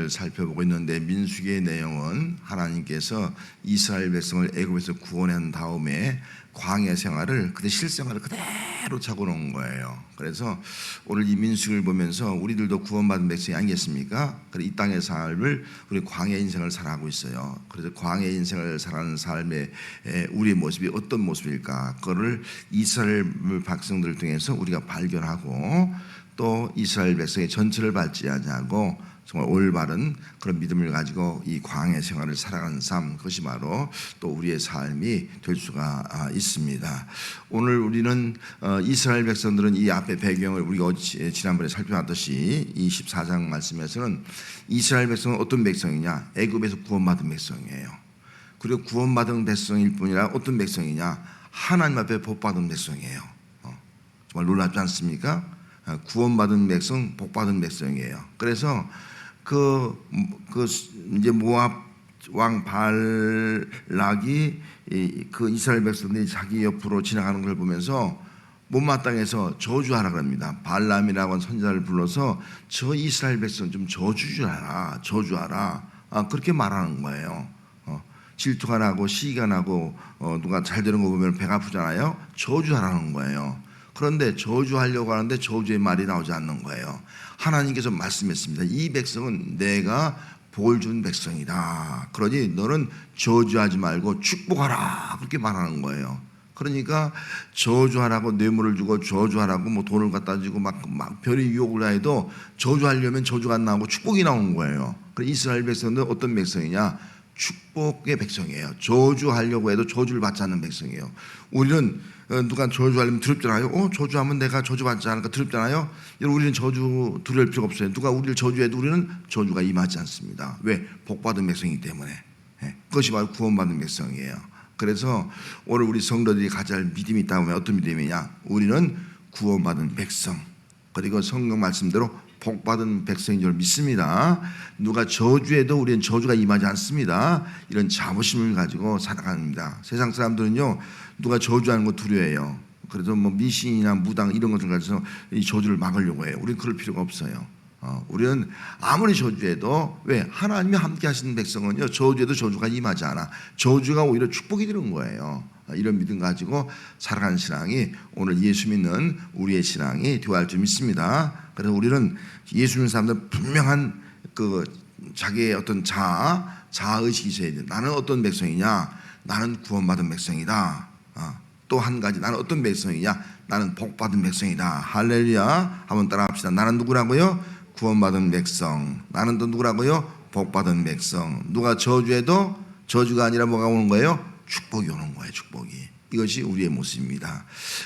살펴보고 있는데, 민수기의 내용은 하나님께서 이스라엘 백성을 애굽에서 구원한 다음에 광야 생활을 그때 실생활을 그대로 잡아놓은 거예요. 그래서 오늘 이 민수기를 보면서 우리들도 구원받은 백성이 아니겠습니까? 그래서 이 땅의 삶을 우리 광야 인생을 살아가고 있어요. 그래서 광야 인생을 살아가는 삶의 우리의 모습이 어떤 모습일까? 그거를 이스라엘 백성들을 통해서 우리가 발견하고, 또 이스라엘 백성의 전체를 밟지 아니하고 정말 올바른 그런 믿음을 가지고 이 광야 생활을 살아가는 삶, 그것이 바로 또 우리의 삶이 될 수가 있습니다. 오늘 우리는 이스라엘 백성들은 이 앞에 배경을 우리가 지난번에 살펴봤듯이 24장 말씀에서는 이스라엘 백성은 어떤 백성이냐? 애굽에서 구원받은 백성이에요. 그리고 구원받은 백성일 뿐이라 어떤 백성이냐? 하나님 앞에 복받은 백성이에요. 정말 놀랍지 않습니까? 구원받은 백성, 복받은 백성이에요. 그래서 이제 모압 왕 발락이 그 이스라엘 백성들이 자기 옆으로 지나가는 걸 보면서 못마땅해서 저주하라 그럽니다. 발람이라고 하는 선지자를 불러서 저 이스라엘 백성 좀 저주하라, 그렇게 말하는 거예요. 질투가 나고 시기가 나고 누가 잘 되는 거 보면 배가 아프잖아요. 저주하라는 거예요. 그런데 저주하려고 하는데 저주의 말이 나오지 않는 거예요. 하나님께서 말씀했습니다. 이 백성은 내가 복을 준 백성이다. 그러니 너는 저주하지 말고 축복하라, 그렇게 말하는 거예요. 그러니까 저주하라고 뇌물을 주고 저주하라고 뭐 돈을 갖다 주고 막 별의 유혹을 해도 저주하려면 저주가 안 나오고 축복이 나오는 거예요. 그래서 이스라엘 백성들은 어떤 백성이냐? 축복의 백성이에요. 저주하려고 해도 저주를 받지 않는 백성이에요. 우리는 누가 저주하려면 두렵잖아요. 저주하면 내가 저주받지 않을까 두렵잖아요. 여러분, 우리는 저주 두려울 필요가 없어요. 누가 우리를 저주해도 우리는 저주가 임하지 않습니다. 왜? 복받은 백성이기 때문에. 그것이 바로 구원받은 백성이에요. 그래서 오늘 우리 성도들이 가질 믿음이 있다고 하면 어떤 믿음이냐? 우리는 구원받은 백성, 그리고 성경 말씀대로 복받은 백성인 줄 믿습니다. 누가 저주해도 우리는 저주가 임하지 않습니다. 이런 자부심을 가지고 살아갑니다. 세상 사람들은요, 누가 저주하는 거 두려워해요. 그래서 뭐 미신이나 무당 이런 것들 가지고 이 저주를 막으려고 해요. 우리는 그럴 필요가 없어요. 우리는 아무리 저주해도, 왜? 하나님이 함께 하시는 백성은요, 저주해도 저주가 임하지 않아. 저주가 오히려 축복이 되는 거예요. 이런 믿음 가지고 살아가는 신앙이 오늘 예수 믿는 우리의 신앙이 되어야 할 줄 믿습니다. 그래서 우리는 예수 믿는 사람들은 분명한 자기의 어떤 자아의식이 있어야 돼요. 나는 어떤 백성이냐? 나는 구원받은 백성이다. 또 한 가지, 나는 어떤 백성이냐? 나는 복받은 백성이다. 할렐루야. 한번 따라합시다. 나는 누구라고요? 구원받은 백성. 나는 또 누구라고요? 복받은 백성. 누가 저주해도 저주가 아니라 뭐가 오는 거예요? 축복이 오는 거예요. 축복이. 이것이 우리의 모습입니다.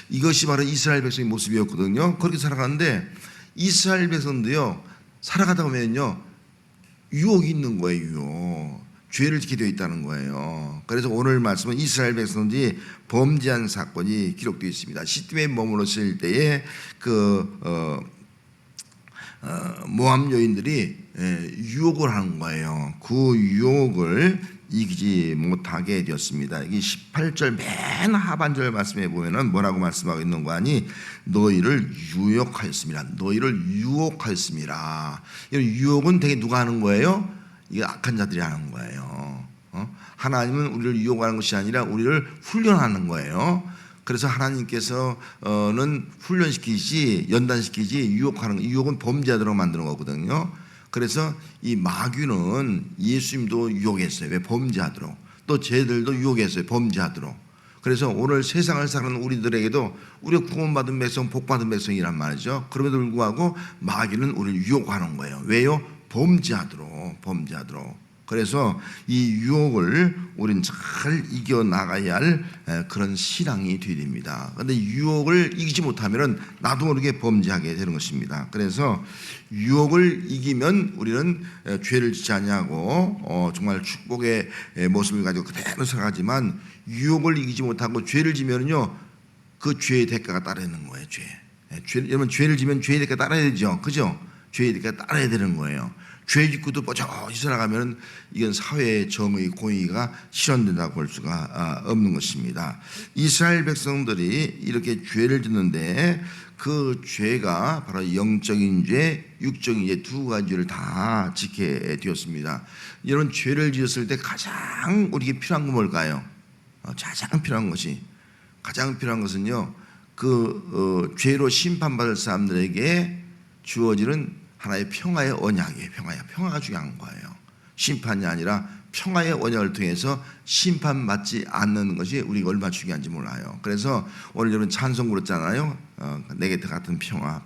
이것이 바로 이스라엘 백성의 모습이었거든요. 그렇게 살아가는데 이스라엘 백성도요, 살아가다 보면요, 유혹이 있는 거예요. 유혹. 죄를 짓게 되어 있다는 거예요. 그래서 오늘 말씀은 이스라엘 백성들이 범죄한 사건이 기록되어 있습니다. 시딤에 머물렀을 때에 모압 여인들이 유혹을 하는 거예요. 그 유혹을 이기지 못하게 되었습니다. 이게 18절 맨 하반절 말씀에 보면은 뭐라고 말씀하고 있는 거 아니? 너희를 유혹하였습니다. 너희를 유혹하였습니다. 이 유혹은 되게 누가 하는 거예요? 이게 악한 자들이 하는 거예요. 하나님은 우리를 유혹하는 것이 아니라 우리를 훈련하는 거예요. 그래서 하나님께서는 훈련시키지, 연단시키지, 유혹은 범죄하도록 만드는 거거든요. 그래서 이 마귀는 예수님도 유혹했어요. 왜? 범죄하도록. 또 쟤들도 유혹했어요. 범죄하도록. 그래서 오늘 세상을 사는 우리들에게도 우리가 구원받은 백성, 복받은 백성이란 말이죠. 그럼에도 불구하고 마귀는 우리를 유혹하는 거예요. 왜요? 범죄하도록. 그래서 이 유혹을 우리는 잘 이겨나가야 할 그런 신앙이 되어야 됩니다. 그런데 유혹을 이기지 못하면 나도 모르게 범죄하게 되는 것입니다. 그래서 유혹을 이기면 우리는 죄를 짓지 아니하고 정말 축복의 모습을 가지고 그대로 살아가지만, 유혹을 이기지 못하고 죄를 지면은요, 그 죄의 대가가 따르는 거예요. 여러분, 죄를 지면 죄의 대가가 따라야 되죠. 그죠? 죄의 대가가 따라야 되는 거예요. 죄 짓고도 뻗어지 살아가면 이건 사회의 정의, 공의가 실현된다고 볼 수가 없는 것입니다. 이스라엘 백성들이 이렇게 죄를 짓는데 그 죄가 바로 영적인 죄, 육적인 죄 두 가지를 다 지게 되었습니다. 이런 죄를 지었을 때 가장 우리에게 필요한 건 뭘까요? 가장 필요한 것은요, 죄로 심판받을 사람들에게 주어지는 하나의 평화의 언약이에요. 평화가 중요한 거예요. 심판이 아니라 평화의 언약을 통해서 심판받지 않는 것이 우리가 얼마나 중요한지 몰라요. 그래서 오늘 여러분 찬송 부르잖아요. 내게 같은 평화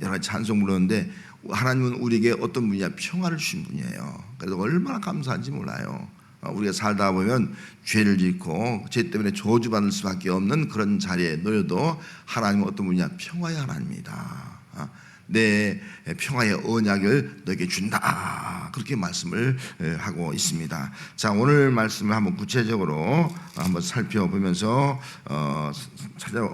여러 가지 찬송 부르는데 하나님은 우리에게 어떤 분이냐, 평화를 주신 분이에요. 그래서 얼마나 감사한지 몰라요. 우리가 살다 보면 죄를 짓고 죄 때문에 저주받을 수밖에 없는 그런 자리에 놓여도 하나님은 어떤 분이냐, 평화의 하나님이다. 내 평화의 언약을 너에게 준다, 그렇게 말씀을 하고 있습니다. 자, 오늘 말씀을 한번 구체적으로 한번 살펴보면서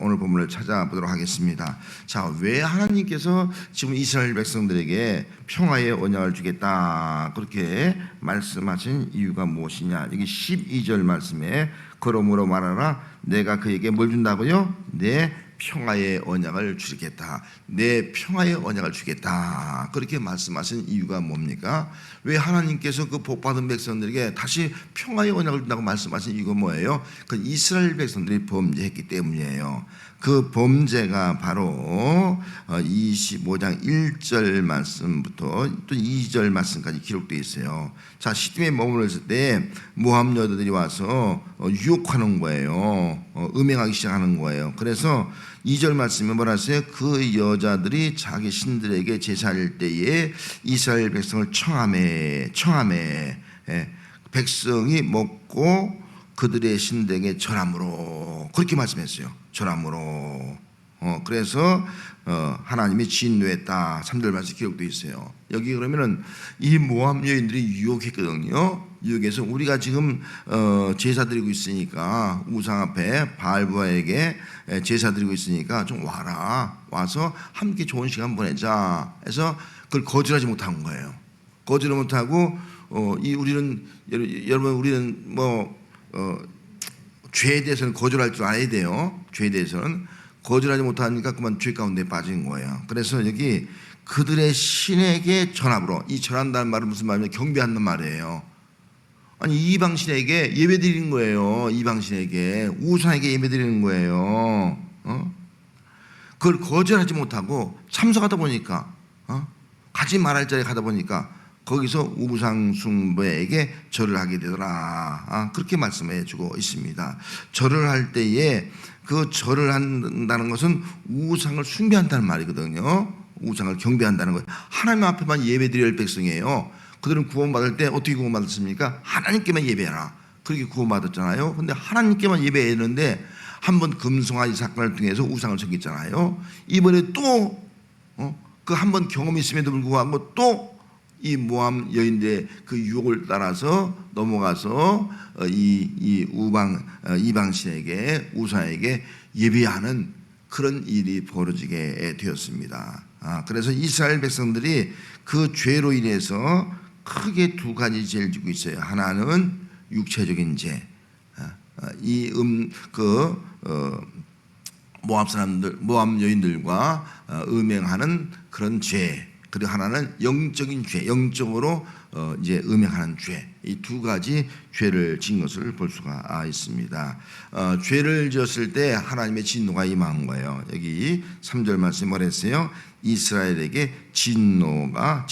오늘 본문을 찾아보도록 하겠습니다. 자, 왜 하나님께서 지금 이스라엘 백성들에게 평화의 언약을 주겠다 그렇게 말씀하신 이유가 무엇이냐? 여기 12절 말씀에 그러므로 말하라, 내가 그에게 뭘 준다고요? 내 평화의 언약을 주겠다. 내 평화의 언약을 주겠다. 그렇게 말씀하신 이유가 뭡니까? 왜 하나님께서 그 복받은 백성들에게 다시 평화의 언약을 준다고 말씀하신 이유가 뭐예요? 그 이스라엘 백성들이 범죄했기 때문이에요. 그 범죄가 바로 25장 1절 말씀부터 또 2절 말씀까지 기록되어 있어요. 자, 시딤에 머물렀을 때 모압 여자들이 와서 유혹하는 거예요. 음행하기 시작하는 거예요. 그래서 2절 말씀에 뭐라 했어요? 그 여자들이 자기 신들에게 제사할 때에 이스라엘 백성을 청함해. 백성이 먹고 그들의 신들에게 절함으로, 그렇게 말씀했어요. 절함으로. 그래서 하나님이 진노했다. 3절 말씀 기록되어 있어요. 여기 그러면은 이 모압 여인들이 유혹했거든요. 유혹해서 우리가 지금 제사 드리고 있으니까, 우상 앞에 바알부아에게 제사 드리고 있으니까 좀 와서 함께 좋은 시간 보내자 해서 그걸 거절하지 못한 거예요. 거절을 못하고 우리는 죄에 대해서는 거절할 줄 알아야 돼요. 죄에 대해서는 거절하지 못하니까 그만 죄 가운데 빠진 거예요. 그래서 여기 그들의 신에게 전함으로, 이 전한다는 말은 무슨 말이냐면 경배한다는 말이에요. 아니, 이방신에게 예배드리는 거예요. 이방신에게, 우상에게 예배드리는 거예요. 그걸 거절하지 못하고 참석하다 보니까, 가지 말할 자리에 가다 보니까 거기서 우상 숭배에게 절을 하게 되더라. 그렇게 말씀해 주고 있습니다. 절을 할 때에 그 절을 한다는 것은 우상을 숭배한다는 말이거든요. 우상을 경배한다는 거예요. 하나님 앞에만 예배드릴 백성이에요. 그들은 구원받을 때 어떻게 구원받았습니까? 하나님께만 예배하라. 그렇게 구원받았잖아요. 근데 하나님께만 예배했는데 한번 금송아지 사건을 통해서 우상을 섬겼잖아요. 이번에 또 그 한 번 경험이 있음에도 불구하고 또 이 모압 여인들의 그 유혹을 따라서 넘어가서 이방신에게, 우상에게 예배하는 그런 일이 벌어지게 되었습니다. 그래서 이스라엘 백성들이 그 죄로 인해서 크게 두 가지 죄를 지고 있어요. 하나는 육체적인 죄, 모압 여인들과 음행하는 그런 죄. 그리고 하나는 영적인 죄, 영적으로 이제 음행하는 죄. 이 두 가지 죄를 지은 것을 볼 수가 있습니다. 죄를 지었을 때 하나님의 진노가 임한 거예요. 여기 3절 말씀에 뭐라 했어요? 이스라엘에게 진노하시니라.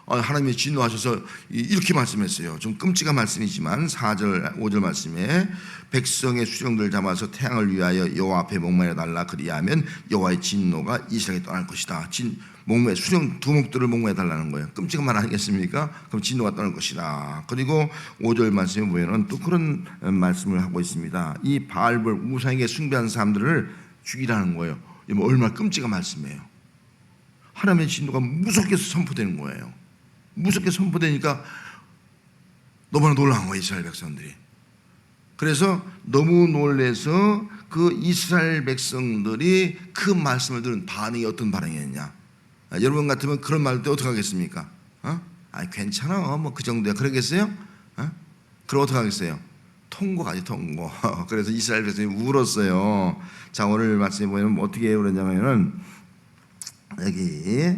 하나님이 진노하셔서 이렇게 말씀했어요. 좀 끔찍한 말씀이지만 4절 5절 말씀에 백성의 수령들 잡아서 태양을 위하여 여호와 앞에 목마려 달라. 그리하면 여호와의 진노가 이스라엘에 떠날 것이다. 수령 두목들을 목마려 달라는 거예요. 끔찍한 말 아니겠습니까? 그럼 진노가 떠날 것이다. 그리고 5절 말씀에 보면은 또 그런 말씀을 하고 있습니다. 이 바알볼 우상에게 숭배한 사람들을 죽이라는 거예요. 이거 얼마나 끔찍한 말씀이에요. 하나님의 진노가 무섭게 선포되는 거예요. 무섭게 선포되니까 너무나 놀라운 거예요, 이스라엘 백성들이. 그래서 너무 놀래서 그 이스라엘 백성들이 그 말씀을 들은 반응이 어떤 반응이었냐? 여러분 같으면 그런 말 때 어떻게 하겠습니까? 괜찮아, 뭐 그 정도야. 그러겠어요? 그럼 어떻게 하겠어요? 통고가지 통고. 그래서 이스라엘 백성이 울었어요. 자, 오늘 말씀에 보면 어떻게 울었냐면은 여기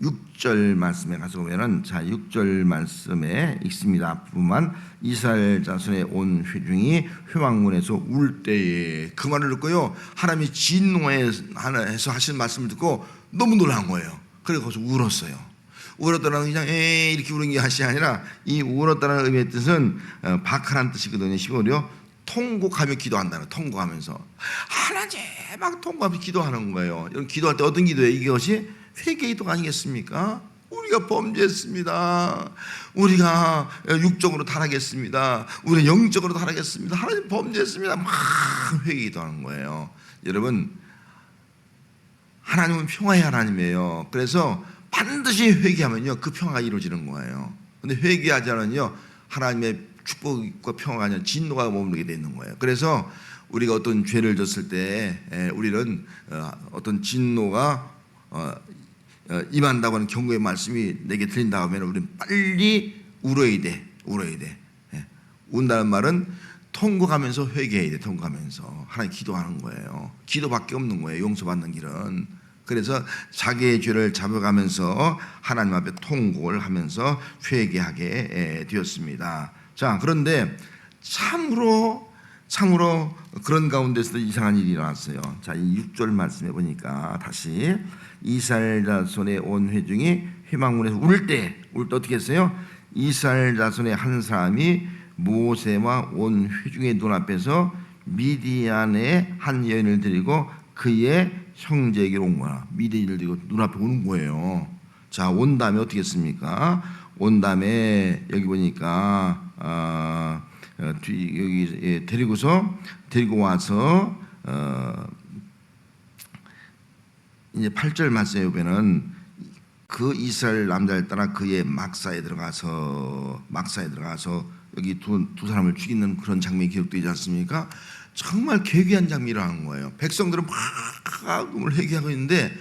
6절 말씀에 가서 보면은, 자, 6절 말씀에 읽습니다. 앞부분만. 이스라엘 자손의 온 회중이 회막문에서 울 때에, 그 말을 듣고요, 하나님이 진노해서 하신 말씀을 듣고 너무 놀란 거예요. 그래서 거기서 울었어요. 울었다는 그냥 이렇게 우는 게 아니라, 이 울었다는 의미의 뜻은 박하라는 뜻이거든요. 15려 통곡하며 기도한다는, 통곡하면서 하나님 막 통곡하면서 기도하는 거예요. 여러분, 기도할 때 어떤 기도예요? 이것이 회개 기도 아니겠습니까? 우리가 범죄했습니다. 우리가 육적으로 타락했습니다. 우리가 영적으로 타락했습니다. 하나님 범죄했습니다. 막 회개 기도하는 거예요. 여러분, 하나님은 평화의 하나님이에요. 그래서 반드시 회개하면요, 그 평화가 이루어지는 거예요. 근데 회개하지 않으면요, 하나님의 축복과 평화가 아니라 진노가 머무르게 되는 거예요. 그래서 우리가 어떤 죄를 졌을 때 우리는 어떤 진노가 임한다고 하는 경고의 말씀이 내게 들린다고 하면 우리는 빨리 울어야 돼. 운다는 말은 통곡하면서 회개해야 돼. 통곡하면서 하나님 기도하는 거예요. 기도밖에 없는 거예요, 용서받는 길은. 그래서 자기의 죄를 잡아가면서 하나님 앞에 통곡을 하면서 회개하게 되었습니다. 자, 그런데 참으로 그런 가운데서도 이상한 일이 일어났어요. 자, 이 6절 말씀해 보니까 다시 이스라엘 자손의 온 회중이 회막문에서 울 때 어떻게 했어요? 이스라엘 자손의 한 사람이 모세와 온 회중의 눈앞에서 미디안의 한 여인을 데리고 그의 형제에게로 온 거야. 미디안을 데리고 눈앞에 오는 거예요. 자, 온 다음에 어떻게 했습니까? 온 다음에 여기 보니까 여기 데리고 와서 이제 8절 말씀에 보면은 그 이스라엘 남자를 따라 그의 막사에 들어가서 여기 두 사람을 죽이는 그런 장면이 기록되지 않습니까? 정말 괴기한 장면이라는 거예요. 백성들은 막 회개하고 있는데,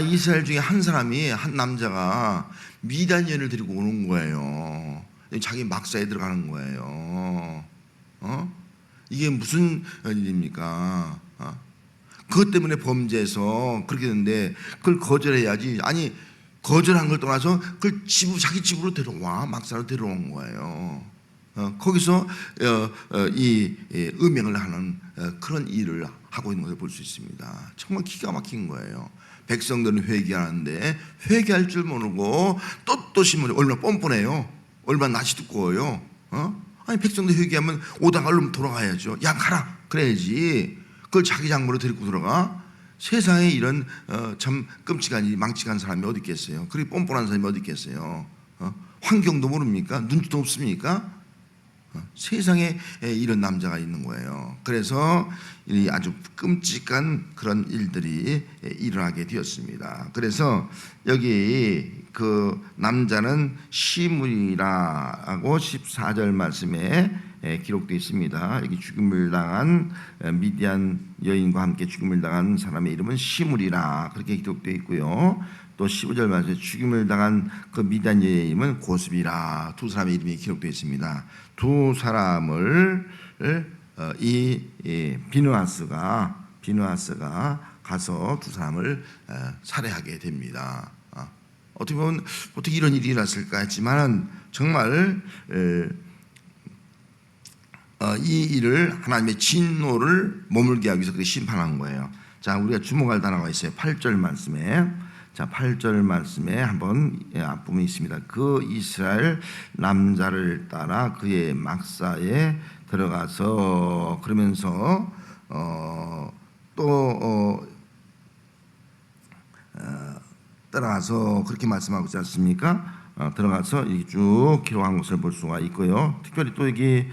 이스라엘 중에 한 사람이, 한 남자가 미디안 여인을 데리고 오는 거예요. 자기 막사에 들어가는 거예요. 이게 무슨 일입니까? 그것 때문에 범죄해서 그렇게 되는데 그걸 거절해야지. 아니, 거절한 걸 떠나서 그걸 자기 집으로 데려와, 막사로 데려온 거예요. 거기서 이 음행을 하는 그런 일을 하고 있는 것을 볼 수 있습니다. 정말 기가 막힌 거예요. 백성들은 회개하는데 회개할 줄 모르고 떳떳이 얼마나 뻔뻔해요. 얼마나 낯이 두꺼워요. 아니, 백성들 회개하면 오다가 얼른 돌아가야죠. 야, 가라 그래야지. 그걸 자기 장모로 데리고 들어가? 세상에 이런 참 끔찍한 일이, 망측한 사람이 어디 있겠어요? 그렇게 뻔뻔한 사람이 어디 있겠어요? 환경도 모릅니까? 눈치도 없습니까? 세상에 이런 남자가 있는 거예요. 그래서 아주 끔찍한 그런 일들이 일어나게 되었습니다. 그래서 여기 그 남자는 시므리라고 14절 말씀에 기록되어 있습니다. 여기 죽임을 당한 미디안 여인과 함께 죽임을 당한 사람의 이름은 시므리라 그렇게 기록되어 있고요. 또 15절 말씀에 죽임을 당한 그 미디안 여인의 이름은 고스비라, 두 사람의 이름이 기록되어 있습니다. 두 사람을 이 비느하스가 가서 두 사람을 살해하게 됩니다. 어떻게 보면 어떻게 이런 일이 일어났을까 했지만 정말 이 일을 하나님의 진노를 머물게 하기 위해서 그렇게 심판한 거예요. 자, 우리가 주목할 단어가 있어요. 8절 말씀에. 자, 8절 말씀에 한번 앞부분이 있습니다. 그 이스라엘 남자를 따라 그의 막사에 들어가서, 그러면서 따라가서 그렇게 말씀하고 있지 않습니까? 들어가서 이렇게 쭉 기록한 것을 볼 수가 있고요. 특별히 또 여기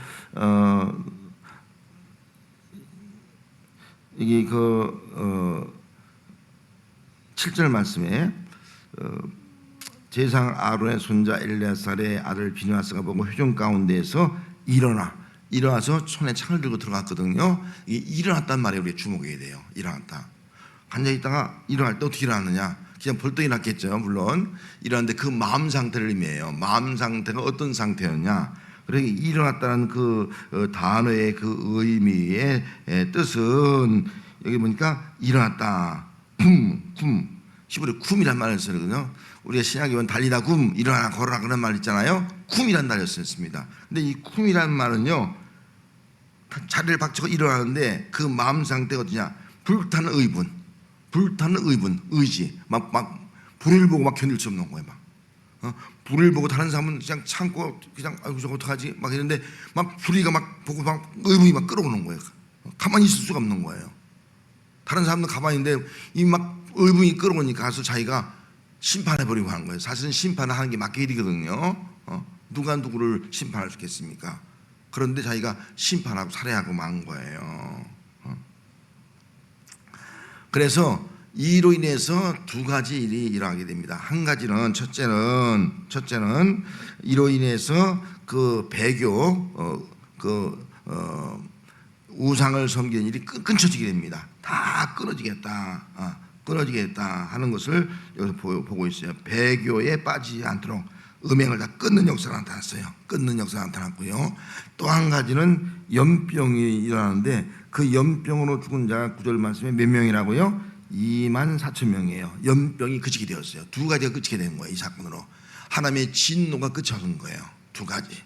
이게 7절 말씀에 제사장 아론의 손자 엘레아살의 아들 비느하스가 보고 회중 가운데에서 일어나서 손에 창을 들고 들어갔거든요. 이게 일어났단 말에 우리가 주목해야 돼요. 일어났다. 앉아 있다가 일어날 때 어떻게 일어났느냐? 그냥 벌떡 일어났겠죠. 물론 일어났는데 그 마음 상태를 의미해요. 마음 상태가 어떤 상태였냐? 그러니 일어났다는 그 단어의 그 의미의 뜻은 여기 보니까 일어났다. 굼. 히브리 굼이란 말을 쓰거든요. 우리가 신약에 보면 달리다 굼, 일어나 걸어라 그런 말 있잖아요. 굼이란 단어를 썼습니다. 근데 이 굼이란 말은요, 자리를 박치고 일어나는데 그 마음 상태가 어떠냐? 불타는 의분, 의지. 막 불을 보고 막 견딜 수 없는 거예요. 불을 보고 다른 사람은 그냥 참고 그냥 아이고 저거 어떡하지? 막 이러는데 막 불이가 막 보고 막 의분이 막 끌어오는 거예요. 가만히 있을 수가 없는 거예요. 다른 사람도 가만히 있는데 이 막 의분이 끌어오니까 가서 자기가 심판해버리고 하는 거예요. 사실은 심판을 하는 게 맞게 일이거든요. 누가 누구를 심판할 수 있겠습니까? 그런데 자기가 심판하고 살해하고 만 거예요. 그래서 이로 인해서 두 가지 일이 일어나게 됩니다. 한 가지는 첫째는 이로 인해서 그 배교 우상을 섬기는 일이 끊어지게 됩니다. 다 끊어지겠다 하는 것을 여기서 보고 있어요. 배교에 빠지지 않도록 음행을 다 끊는 역사가 나타났어요. 끊는 역사가 나타났고요. 또 한 가지는 연병이 일어나는데 그 연병으로 죽은 자가 9절 말씀에 몇 명이라고요? 24,000명이에요. 연병이 그치게 되었어요. 두 가지가 그치게 된 거예요. 이 사건으로 하나님의 진노가 그쳐진 거예요. 두 가지.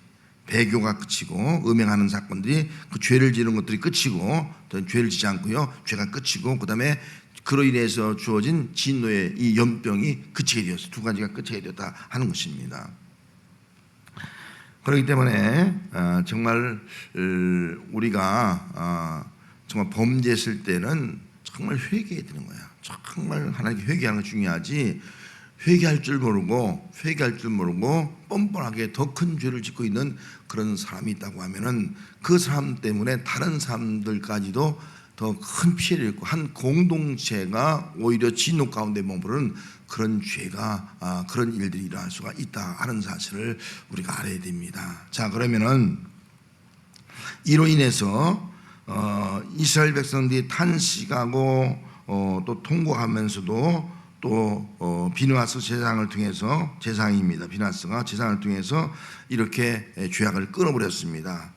배교가 그치고 음행하는 사건들이 그 죄를 지는 것들이 그치고 또 죄를 지지 않고요. 죄가 그치고 그다음에 그로 인해서 주어진 진노의 이 연병이 그치게 되었어요. 두 가지가 그치게 되었다 하는 것입니다. 그렇기 때문에 정말 우리가 정말 범죄했을 때는 정말 회개해야 되는 거야. 정말 하나님께 회개하는 게 중요하지. 회개할 줄 모르고 뻔뻔하게 더 큰 죄를 짓고 있는 그런 사람이 있다고 하면은 그 사람 때문에 다른 사람들까지도 더 큰 피해를 입고 한 공동체가 오히려 진노 가운데 머무르는 그런 죄가 그런 일들이 일어날 수가 있다 하는 사실을 우리가 알아야 됩니다. 자, 그러면은 이로 인해서 이스라엘 백성들이 탄식하고 또 통곡하면서도 또 비누아스 제사장입니다. 비누아스가 제사장을 통해서 이렇게 죄악을 끊어버렸습니다.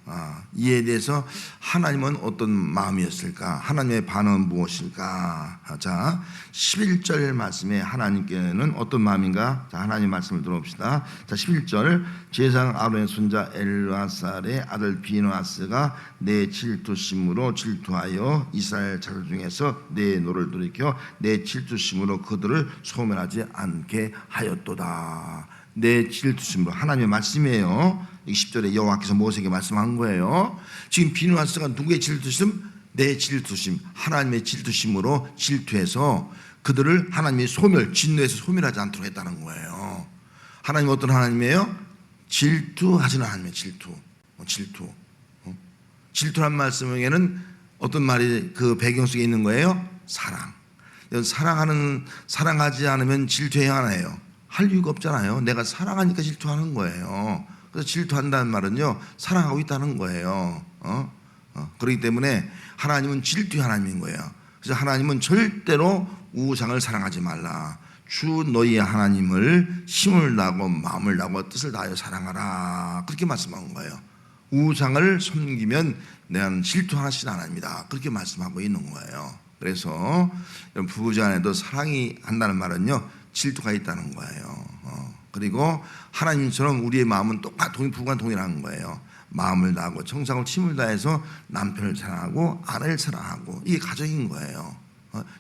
이에 대해서 하나님은 어떤 마음이었을까? 하나님의 반응은 무엇일까? 자, 11절 말씀에 하나님께는 어떤 마음인가? 자, 하나님 말씀을 들어봅시다. 자, 11절 제사장 아론의 손자 엘르아살의 아들 비누아스가 내 질투심으로 질투하여 이스라엘 자손 중에서 내 노를 돌이켜 내 질투심으로 그들을 소멸하지 않게 하였도다. 내 질투심으로. 하나님의 말씀이에요. 10절에 여호와께서 모세에게 말씀한 거예요. 지금 비누아스가 누구의 질투심? 내 질투심, 하나님의 질투심으로 질투해서 그들을 하나님의 진노에서 소멸하지 않도록 했다는 거예요. 하나님은 어떤 하나님이에요? 질투하시는 하나님의 질투란 말씀에는 어떤 말이 그 배경 속에 있는 거예요? 사랑. 사랑하지 않으면 질투해야 하나요? 할 이유가 없잖아요. 내가 사랑하니까 질투하는 거예요. 그래서 질투한다는 말은요, 사랑하고 있다는 거예요. 그렇기 때문에 하나님은 질투의 하나님인 거예요. 그래서 하나님은 절대로 우상을 사랑하지 말라. 주 너희의 하나님을 힘을 다하고 마음을 다하고 뜻을 다하여 사랑하라. 그렇게 말씀한 거예요. 우상을 섬기면 내가 질투하시는 하나님이다. 그렇게 말씀하고 있는 거예요. 그래서 부부간에도 사랑이 한다는 말은요, 질투가 있다는 거예요. 그리고 하나님처럼 우리의 마음은 부부간 동일한 거예요. 마음을 다하고 정성을 힘을 다해서 남편을 사랑하고 아내를 사랑하고 이게 가정인 거예요.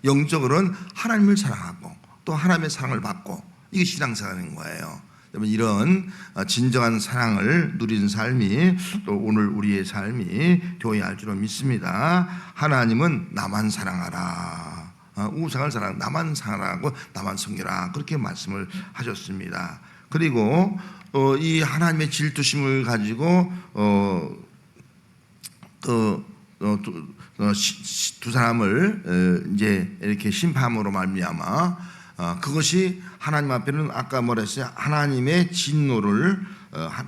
영적으로는 하나님을 사랑하고 또 하나님의 사랑을 받고 이게 신앙생활인 거예요. 여러분, 이런 진정한 사랑을 누리는 삶이 또 오늘 우리의 삶이 되어야 할 줄로 믿습니다. 하나님은 나만 사랑하라. 우상을 사랑하고 나만 사랑하고 나만 섬기라. 그렇게 말씀을 하셨습니다. 그리고 이 하나님의 질투심을 가지고 두 사람을 이제 이렇게 심판으로 말미암아 그것이 하나님 앞에는 아까 뭐랬어요? 하나님의 진노를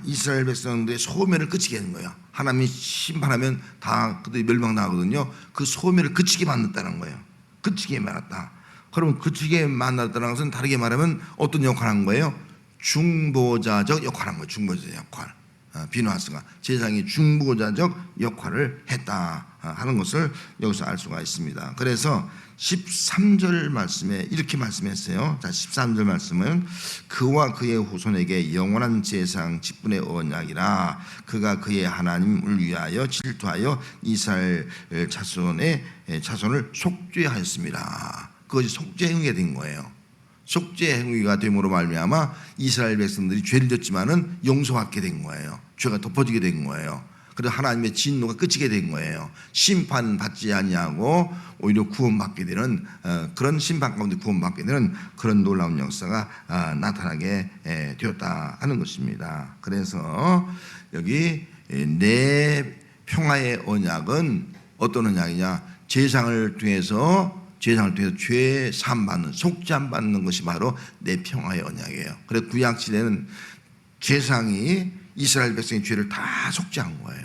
이스라엘 백성들의 소멸을 그치게 하는 거예요. 하나님이 심판하면 다 그들이 멸망나거든요. 그 소멸을 그치게 만났다는 거예요. 그치게 만났다. 그러면 그치게 만났다는 것은 다르게 말하면 어떤 역할을 한 거예요? 중보자적 역할을 한 거예요. 중보자적 역할. 비누하스가 제사장의 중보자적 역할을 했다 하는 것을 여기서 알 수가 있습니다. 그래서 13절 말씀에 이렇게 말씀했어요. 자, 13절 말씀은 그와 그의 후손에게 영원한 제사장 직분의 언약이라. 그가 그의 하나님을 위하여 질투하여 이스라엘 자손을 속죄하였습니다. 그것이 속죄 행위가 된 거예요. 속죄 행위가 됨으로 말미암아 이스라엘 백성들이 죄를 졌지만은 용서받게 된 거예요. 죄가 덮어지게 된 거예요. 그래서 하나님의 진노가 그치게 된 거예요. 심판받지 아니하고 오히려 구원받게 되는 그런 심판 가운데 구원받게 되는 그런 놀라운 역사가 나타나게 되었다 하는 것입니다. 그래서 여기 내 평화의 언약은 어떤 언약이냐? 제사장을 통해서 죄 사함 받는, 속죄함 받는 것이 바로 내 평화의 언약이에요. 그래서 구약 시대는 제사장이 이스라엘 백성의 죄를 다 속죄한 거예요.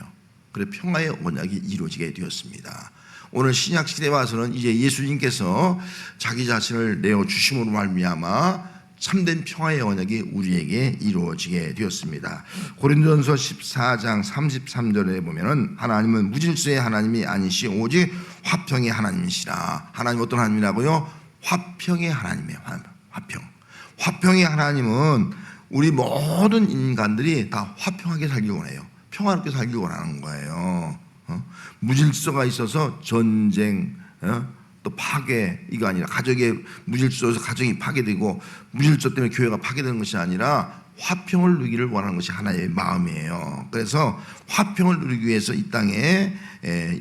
그래서 평화의 언약이 이루어지게 되었습니다. 오늘 신약 시대에 와서는 이제 예수님께서 자기 자신을 내어 주심으로 말미암아 참된 평화의 언약이 우리에게 이루어지게 되었습니다. 고린도전서 14장 33절에 보면은 하나님은 무질서의 하나님이 아니시 오직 화평의 하나님이시라. 하나님 어떤 하나님이라고요? 화평의 하나님이에요. 화평의 하나님은 우리 모든 인간들이 다 화평하게 살기 원해요. 평화롭게 살기 원하는 거예요. 무질서가 있어서 전쟁, 또 파괴, 이거 아니라 가정의 무질서에서 가정이 파괴되고 무질서 때문에 교회가 파괴되는 것이 아니라 화평을 누리기를 원하는 것이 하나의 마음이에요. 그래서 화평을 누리기 위해서 이 땅에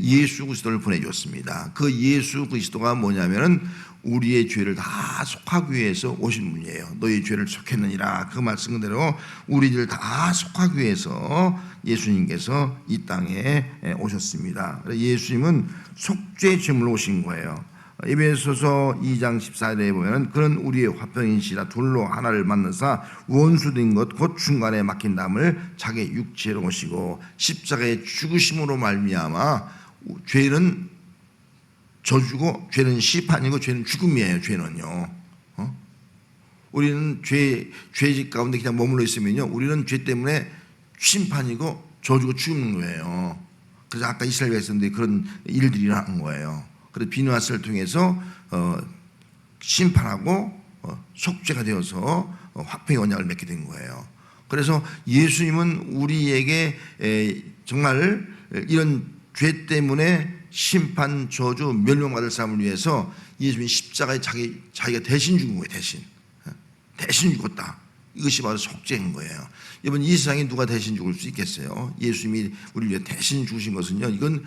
예수 그리스도를 보내줬습니다. 그 예수 그리스도가 뭐냐면은 우리의 죄를 다 속하기 위해서 오신 분이에요. 너희 죄를 속했느니라. 그 말씀 그대로 우리를 다 속하기 위해서 예수님께서 이 땅에 오셨습니다. 예수님은 속죄 제물로 오신 거예요. 에베소서 2장 14절에 보면 그는 우리의 화평이시라. 둘로 하나를 만나사 원수된 것 곧 중간에 막힌 담을 자기 육체로 오시고 십자가의 죽으심으로 말미암아 죄는 저주고 죄는 심판이고 죄는 죽음이에요. 죄는요. 우리는 죄직 가운데 그냥 머물러 있으면요, 우리는 죄 때문에 심판이고 저주고 죽는 거예요. 그래서 아까 이스라엘 백성들이 그런 일들이 일어난 거예요. 그래서 비누하스를 통해서 심판하고 속죄가 되어서 화평의 언약을 맺게 된 거예요. 그래서 예수님은 우리에게 정말 이런 죄 때문에 심판, 저주, 멸망받을 사람을 위해서 예수님이 십자가에 자기가 대신 죽은 거예요. 대신 죽었다. 이것이 바로 속죄인 거예요. 여러분, 이 세상에 누가 대신 죽을 수 있겠어요? 예수님이 우리를 위해 대신 죽으신 것은요, 이건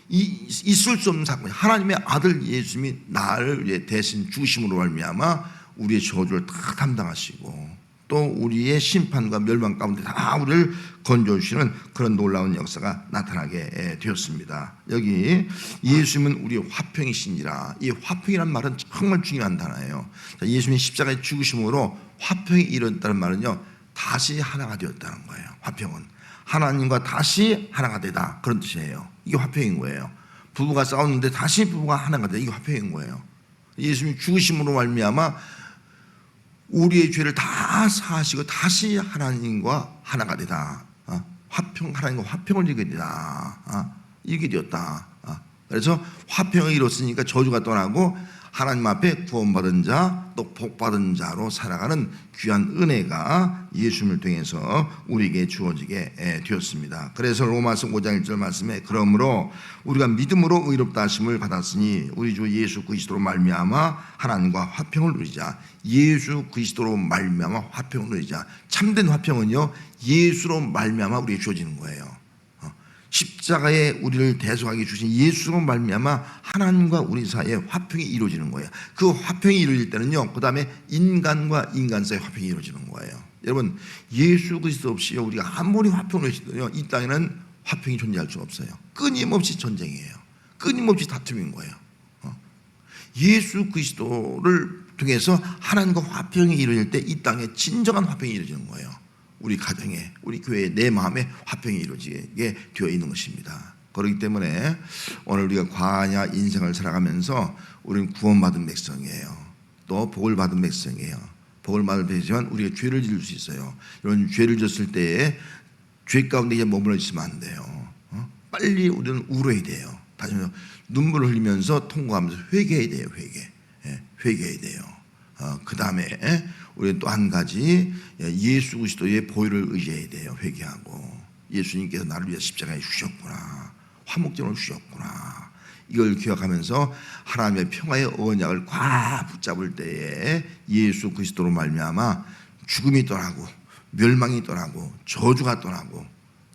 있을 수 없는 사건이에요. 하나님의 아들 예수님이 나를 위해 대신 죽으심으로 말미암아 우리의 저주를 다 담당하시고 또 우리의 심판과 멸망 가운데 다 우리를 건져주시는 그런 놀라운 역사가 나타나게 되었습니다. 여기 예수님은 우리의 화평이시니라. 이 화평이라는 말은 정말 중요한 단어예요. 예수님이 십자가에 죽으심으로 화평이 이뤘다는 말은요, 다시 하나가 되었다는 거예요. 화평은 하나님과 다시 하나가 되다, 그런 뜻이에요. 이게 화평인 거예요. 부부가 싸웠는데 다시 부부가 하나가 되다, 이게 화평인 거예요. 예수님이 죽으심으로 말미암아 우리의 죄를 다 사하시고 다시 하나님과 하나가 되다. 하나님과 화평을 이루게 되다. 이게 되었다. 그래서 화평을 이뤘으니까 저주가 떠나고 하나님 앞에 구원받은 자, 또 복받은 자로 살아가는 귀한 은혜가 예수님을 통해서 우리에게 주어지게 되었습니다. 그래서 로마서 5장 1절 말씀에 그러므로 우리가 믿음으로 의롭다 하심을 받았으니 우리 주 예수 그리스도로 말미암아 하나님과 화평을 누리자. 예수 그리스도로 말미암아 화평을 누리자. 참된 화평은요, 예수로 말미암아 우리에게 주어지는 거예요. 십자가에 우리를 대속하게 주신 예수로 말미암아 하나님과 우리 사이에 화평이 이루어지는 거예요. 그 화평이 이루어질 때는요, 그 다음에 인간과 인간 사이에 화평이 이루어지는 거예요. 여러분, 예수 그리스도 없이 우리가 아무리 화평을 해도요, 이 땅에는 화평이 존재할 수 없어요. 끊임없이 전쟁이에요. 끊임없이 다툼인 거예요. 예수 그리스도를 통해서 하나님과 화평이 이루어질 때 이 땅에 진정한 화평이 이루어지는 거예요. 우리 가정에, 우리 교회에, 내 마음에 화평이 이루어지게 되어 있는 것입니다. 그렇기 때문에 오늘 우리가 광야 인생을 살아가면서 우리는 구원받은 백성이에요. 또 복을 받은 백성이에요. 복을 받을 때지만 우리가 죄를 지을 수 있어요. 이런 죄를 졌을 때에 죄 가운데 이제 머물러 있으면 안 돼요. 빨리 우리는 울어야 돼요. 다시 말해서 눈물을 흘리면서 통과하면서 회개해야 돼요. 회개해야 돼요. 그 다음에 우리는 또 한 가지 예수 그리스도의 보혈을 의지해야 돼요. 회개하고 예수님께서 나를 위해 십자가에 주셨구나, 화목제물을 주셨구나, 이걸 기억하면서 하나님의 평화의 언약을 꽉 붙잡을 때에 예수 그리스도로 말미암아 죽음이 떠나고 멸망이 떠나고 저주가 떠나고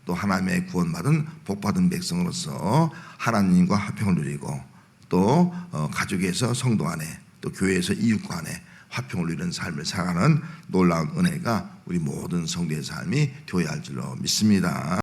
또 하나님의 구원받은 복받은 백성으로서 하나님과 화평을 누리고 또 가족에서 성도 안에 또 교회에서 이웃과 안에 화평을 누리는 삶을 살아가는 놀라운 은혜가 우리 모든 성도의 삶이 되어야 할 줄로 믿습니다.